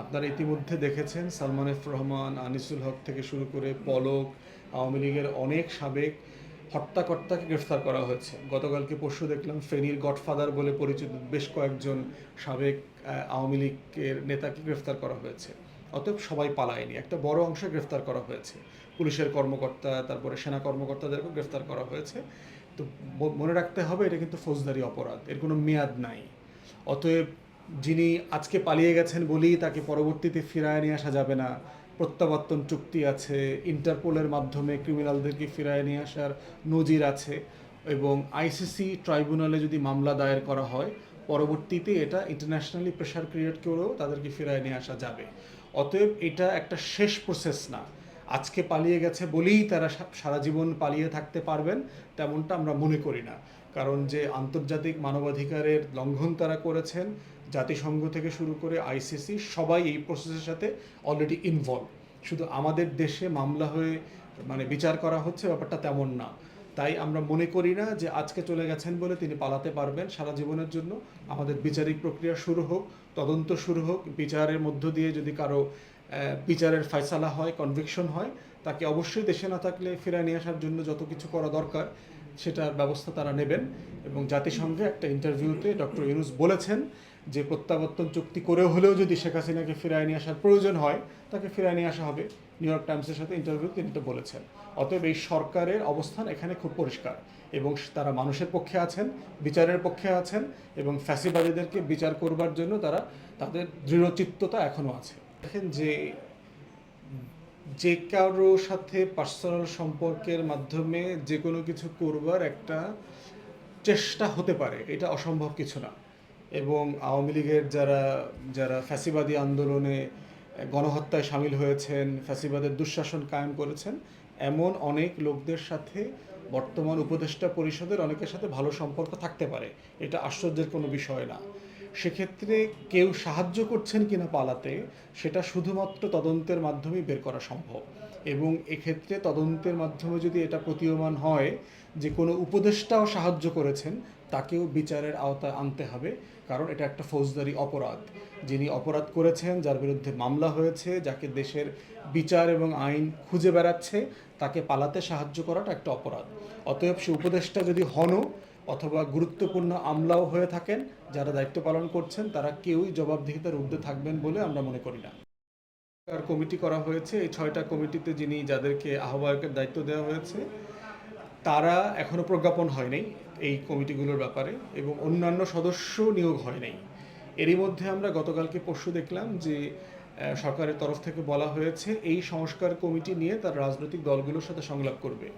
আপনারা ইতিমধ্যে দেখেছেন সালমান এফ রহমান, আনিসুল হক থেকে শুরু করে পলক, আওয়ামী লীগের অনেক সাবেক হত্যাকর্তাকে গ্রেফতার করা হয়েছে। গতকালকে পরশু দেখলাম ফেনীর গডফাদার বলে পরিচিত বেশ কয়েকজন সাবেক আওয়ামী লীগের নেতাকে গ্রেফতার করা হয়েছে। অতএব সবাই পালায়নি, একটা বড় অংশ গ্রেফতার করা হয়েছে। পুলিশের কর্মকর্তা, তারপরে সেনা কর্মকর্তাদেরকেও গ্রেফতার করা হয়েছে। তো মনে রাখতে হবে এটা কিন্তু ফৌজদারি অপরাধ, এর কোনো মেয়াদ নাই। অতএব যিনি আজকে পালিয়ে গেছেন বলেই তাকে পরবর্তীতে ফিরায় নিয়ে আসা যাবে না। প্রত্যাবর্তন চুক্তি আছে, ইন্টারপোলের মাধ্যমে ক্রিমিনালদেরকে ফিরায় নিয়ে আসার নজির আছে, এবং আইসিসি ট্রাইব্যুনালে যদি মামলা দায়ের করা হয় পরবর্তীতে এটা ইন্টারন্যাশনালি প্রেশার ক্রিয়েট করেও তাদেরকে ফিরায় নিয়ে আসা যাবে। অতএব এটা একটা শেষ প্রসেস না। আজকে পালিয়ে গেছে বলেই তারা সারা জীবন পালিয়ে থাকতে পারবেন তেমনটা আমরা মনে করি না। কারণ যে আন্তর্জাতিক মানবাধিকারের লঙ্ঘন তারা করেছেন, জাতিসংঘ থেকে শুরু করে আইসিসি সবাই এই প্রসেসের সাথে অলরেডি ইনভলভ। শুধু আমাদের দেশে মামলা হয়ে বিচার করা হচ্ছে, ব্যাপারটা তেমন না। তাই আমরা মনে করি না যে আজকে চলে গেছেন বলে তিনি পালাতে পারবেন সারা জীবনের জন্য। আমাদের বিচারিক প্রক্রিয়া শুরু হোক, তদন্ত শুরু হোক, বিচারের মধ্য দিয়ে যদি কারো বিচারের ফয়সালা হয়, কনভিকশন হয়, তাকে অবশ্যই দেশে না থাকলে ফিরায় নিয়ে আসার জন্য যত কিছু করা দরকার সেটার ব্যবস্থা তারা নেবেন। এবং জাতিসংঘে একটা ইন্টারভিউতে ডক্টর ইউনূস বলেছেন যে প্রত্যাবর্তন চুক্তি করেও হলেও যদি শেখ হাসিনাকে ফিরায় নিয়ে আসার প্রয়োজন হয় তাকে ফিরায় নিয়ে আসা হবে। নিউ ইয়র্ক টাইমসের সাথে ইন্টারভিউতে তিনি তো বলেছেন। অতএব এই সরকারের অবস্থান এখানে খুব পরিষ্কার, এবং তারা মানুষের পক্ষে আছেন, বিচারের পক্ষে আছেন, এবং ফ্যাসিবাদীদেরকে বিচার করবার জন্য তারা তাদের দৃঢ়চিত্ততা এখনও আছে। দেখেন যে যে কারো সাথে পার্সোনাল সম্পর্কের মাধ্যমে যে কোনো কিছু করবার একটা চেষ্টা হতে পারে, এটা অসম্ভব কিছু না। এবং আওয়ামী লীগের যারা যারা ফ্যাসিবাদী আন্দোলনে গণহত্যায় সামিল হয়েছেন, ফ্যাসিবাদের দুঃশাসন কায়েম করেছেন, এমন অনেক লোকদের সাথে বর্তমান উপদেষ্টা পরিষদের অনেকের সাথে ভালো সম্পর্ক থাকতে পারে, এটা আশ্চর্যের কোনো বিষয় না। সেক্ষেত্রে কেউ সাহায্য করছেন কিনা পালাতে, সেটা শুধুমাত্র তদন্তের মাধ্যমেই বের করা সম্ভব। এবং এক্ষেত্রে তদন্তের মাধ্যমে যদি এটা প্রতীয়মান হয় যে কোনো উপদেষ্টাও সাহায্য করেছেন, তাকেও বিচারের আওতায় আনতে হবে। কারণ এটা একটা ফৌজদারি অপরাধ। যিনি অপরাধ করেছেন, যার বিরুদ্ধে মামলা হয়েছে, যাকে দেশের বিচার এবং আইন খুঁজে বেড়াচ্ছে, তাকে পালাতে সাহায্য করাটা একটা অপরাধ। অতএব সে উপদেষ্টা যদি হনও অথবা গুরুত্বপূর্ণ আমলাও হয়ে থাকেন, যারা দায়িত্ব পালন করছেন তারা কেউই জবাবদিহিতার ঊর্ধ্বে থাকবেন বলে আমরা মনে করি না। কমিটি করা হয়েছে, এই 6টা কমিটিতে যাদেরকে আহ্বায়কের দায়িত্ব দেওয়া হয়েছে তারা এখনও প্রজ্ঞাপন হয় নাই এই কমিটিগুলোর ব্যাপারে, এবং অন্যান্য সদস্য নিয়োগ হয় নাই। এরই মধ্যে আমরা গতকালকে পরশু দেখলাম যে সরকারের তরফ থেকে বলা হয়েছে এই সংস্কার কমিটি নিয়ে তার রাজনৈতিক দলগুলোর সাথে সংলাপ করবে।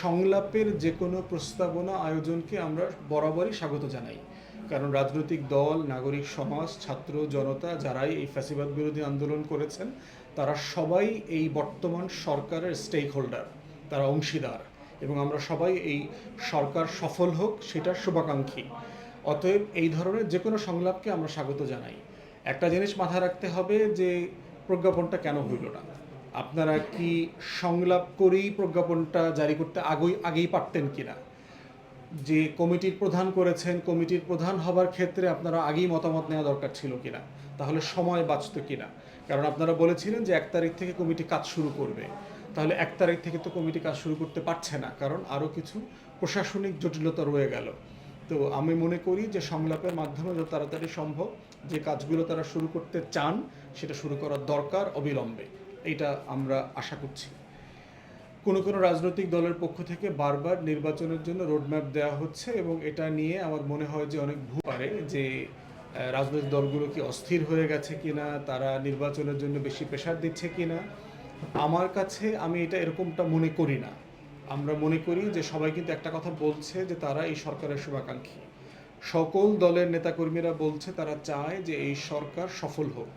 সংলাপের যে কোনো প্রস্তাবনা আয়োজনকে আমরা বরাবরই স্বাগত জানাই। কারণ রাজনৈতিক দল, নাগরিক সমাজ, ছাত্র জনতা যারাই এই ফ্যাসিবাদ বিরোধী আন্দোলন করেছেন, তারা সবাই এই বর্তমান সরকারের স্টেক হোল্ডার, তারা অংশীদার, এবং আমরা সবাই এই সরকার সফল হোক সেটার শুভাকাঙ্ক্ষী। অতএব এই ধরনের যে কোনো সংলাপকে আমরা স্বাগত জানাই। একটা জিনিস মাথায় রাখতে হবে যে প্রজ্ঞাপনটা কেন হইল না। আপনারা কি সংলাপ করেই প্রজ্ঞাপনটা জারি করতে আগেই পারতেন কিনা? যে কমিটির প্রধান করেছেন, কমিটির প্রধান হবার ক্ষেত্রে আপনারা আগেই মতামত নেওয়া দরকার ছিল কিনা? তাহলে সময় বাঁচত কিনা? কারণ আপনারা বলেছিলেন যে 1 তারিখ থেকে কমিটি কাজ শুরু করবে। তাহলে 1 তারিখ থেকে তো কমিটি কাজ শুরু করতে পারছে না, কারণ আরও কিছু প্রশাসনিক জটিলতা রয়ে গেল। তো আমি মনে করি যে সংলাপের মাধ্যমে যত তাড়াতাড়ি সম্ভব যে কাজগুলো তারা শুরু করতে চান সেটা শুরু করার দরকার অবিলম্বে, এইটা আমরা আশা করছি। কোনো কোনো রাজনৈতিক দলের পক্ষ থেকে বারবার নির্বাচনের জন্য রোডম্যাপ দেওয়া হচ্ছে, এবং এটা নিয়ে আমার মনে হয় যে অনেক ভুল পারে যে রাজনৈতিক দলগুলো কি অস্থির হয়ে গেছে কিনা, তারা নির্বাচনের জন্য বেশি প্রেশার দিচ্ছে কিনা। আমার কাছে আমি এটা এরকমটা মনে করি না। আমরা মনে করি যে সবাই কিন্তু একটা কথা বলছে যে তারা এই সরকারের শুভাকাঙ্ক্ষী। সকল দলের নেতাকর্মীরা বলছে তারা চায় যে এই সরকার সফল হোক।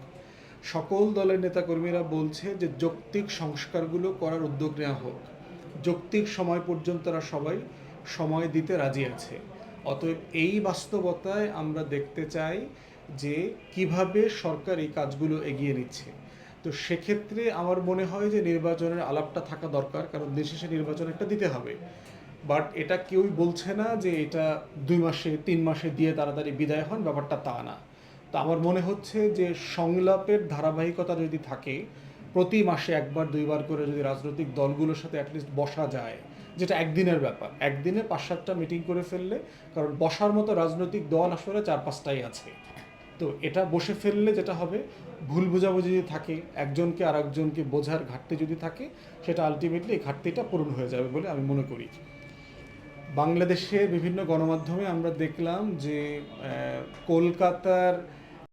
সকল দলের নেতাকর্মীরা বলছে যে যৌক্তিক সংস্কারগুলো করার উদ্যোগ নেওয়া হোক। যৌক্তিক সময় পর্যন্ত তারা সবাই সময় দিতে রাজি আছে। অতএব এই বাস্তবতায় আমরা দেখতে চাই যে কিভাবে সরকার এই কাজগুলো এগিয়ে নিচ্ছে। তো সেক্ষেত্রে আমার মনে হয় যে নির্বাচনের আলাপটা থাকা দরকার, কারণ দিন শেষে নির্বাচন একটা দিতে হবে। বাট এটা কেউই বলছে না যে এটা 2 মাসে 3 মাসে দিয়ে তাড়াতাড়ি বিদায় হন, ব্যাপারটা তা না। তো আমার মনে হচ্ছে যে সংলাপের ধারাবাহিকতা যদি থাকে, প্রতি মাসে একবার দুইবার করে যদি রাজনৈতিক দলগুলোর সাথে অ্যাটলিস্ট বসা যায়, যেটা একদিনের ব্যাপার, একদিনে 5-7টা মিটিং করে ফেললে, কারণ বসার মতো রাজনৈতিক দল আসলে 4-5টাই আছে। তো এটা বসে ফেললে যেটা হবে, ভুল বোঝাবুঝি যদি থাকে, একজনকে আর একজনকে বোঝার ঘাটতি যদি থাকে, সেটা আলটিমেটলি এই ঘাটতিটা পূরণ হয়ে যাবে বলে আমি মনে করি। বাংলাদেশের বিভিন্ন গণমাধ্যমে আমরা দেখলাম যে কলকাতার